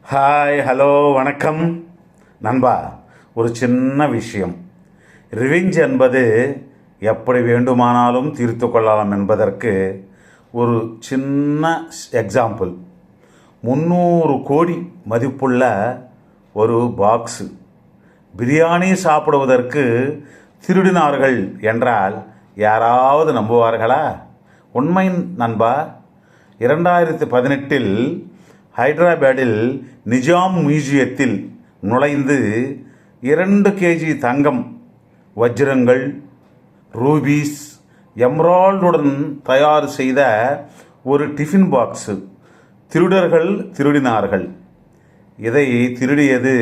Hi, hello, வணக்கம் நண்பா. ஒரு சின்ன விஷயம். ரிவெஞ்ச் என்பது எப்படி வேண்டுமானாலும் தீர்த்து கொள்ளலாம் என்பதற்கு ஒரு சின்ன எக்ஸாம்பிள். 300 கோடி மதிப்புள்ள ஒரு பாக்ஸு பிரியாணி சாப்பிடுவதற்கு திருடினார்கள் என்றால் யாராவது நம்புவார்களா? உண்மை நண்பா. 2018 ஹைதராபாத்தில் நிஜாம் மியூசியத்தில் நுழைந்து 2 கேஜி தங்கம், வஜ்ரங்கள், ரூபீஸ், எம்ரால்டுடன் தயார் செய்த ஒரு டிஃபின் பாக்ஸு திருடர்கள் திருடினார்கள். இதை திருடியது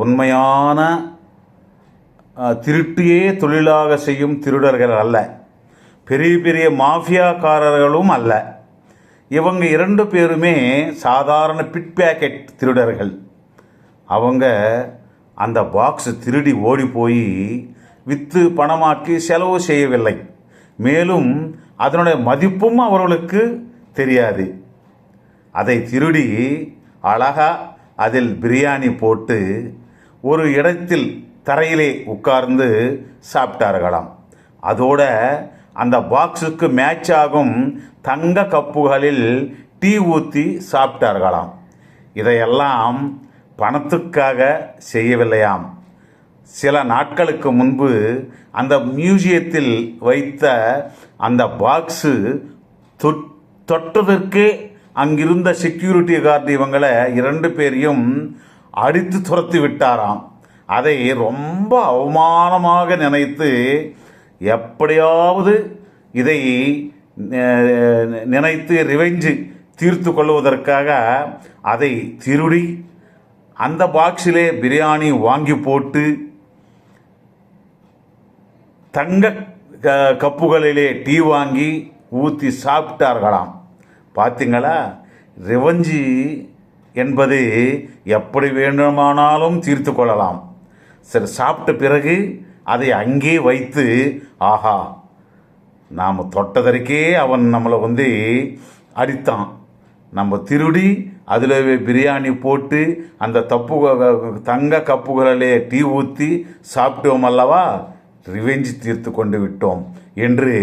உண்மையான திருட்டியே தொழிலாக செய்யும் திருடர்கள் அல்ல, பெரிய பெரிய மாஃபியாக்காரர்களும் அல்ல. இவங்க 2 பேருமே சாதாரண பிட் பேக்கெட் திருடர்கள். அவங்க அந்த பாக்ஸ் திருடி ஓடி போய் விற்று பணமாக்கி செலவு செய்யவில்லை. மேலும் அதனுடைய மதிப்பும் அவர்களுக்கு தெரியாது. அதை திருடி அழகா அதில் பிரியாணி போட்டு ஒரு இடத்தில் தரையிலே உட்கார்ந்து சாப்பிட்டார்களாம். அதோட அந்த பாக்ஸுக்கு மேட்ச் ஆகும் தங்க கப்புகளில் டீ ஊற்றி சாப்பிட்டார்களாம். இதையெல்லாம் பணத்துக்காக செய்யவில்லையாம். சில நாட்களுக்கு முன்பு அந்த மியூசியத்தில் வைத்த அந்த பாக்ஸு தொட்டதற்கே அங்கிருந்த செக்யூரிட்டி கார்டு இவங்களை 2 பேரையும் அடித்து துரத்தி விட்டாராம். அதை ரொம்ப அவமானமாக நினைத்து எப்படியாவது இதை நினைத்து ரிவெஞ்சு தீர்த்து கொள்வதற்காக அதை திருடி அந்த பாக்ஸிலே பிரியாணி வாங்கி போட்டு தங்க கப்புகளிலே டீ வாங்கி ஊற்றி சாப்பிட்டார்களாம். பார்த்தீங்களா? ரிவெஞ்சு என்பது எப்படி வேண்டுமானாலும் தீர்த்து கொள்ளலாம். சரி, சாப்பிட்ட பிறகு அதை அங்கே வைத்து, ஆஹா, நாம் தொட்டதற்கே அவன் நம்மளை அடித்தான், நம்ம திருடி அதில் பிரியாணி போட்டு அந்த தங்க கப்புகளிலே டீ ஊற்றி சாப்பிட்டோம் அல்லவா, ரிவெஞ்ச் தீர்த்து கொண்டு விட்டோம் என்று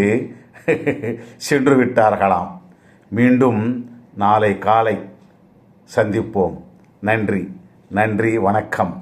சென்று விட்டார்களாம். மீண்டும் நாளை காலை சந்திப்போம். நன்றி, வணக்கம்.